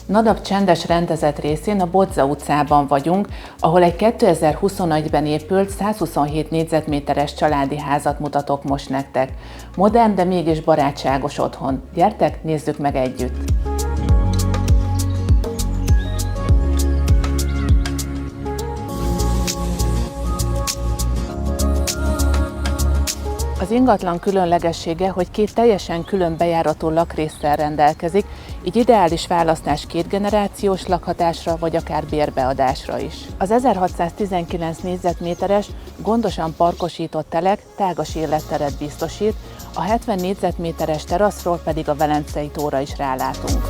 Nadab csendes rendezett részén a Bodza utcában vagyunk, ahol egy 2021-ben épült 127 négyzetméteres családi házat mutatok most nektek. Modern, de mégis barátságos otthon. Gyertek, nézzük meg együtt! Az ingatlan különlegessége, hogy két teljesen külön bejáratú lakrésszel rendelkezik, így ideális választás kétgenerációs lakhatásra vagy akár bérbeadásra is. Az 1619 négyzetméteres, gondosan parkosított telek tágas életteret biztosít, a 70 négyzetméteres teraszról pedig a Velencei tóra is rálátunk.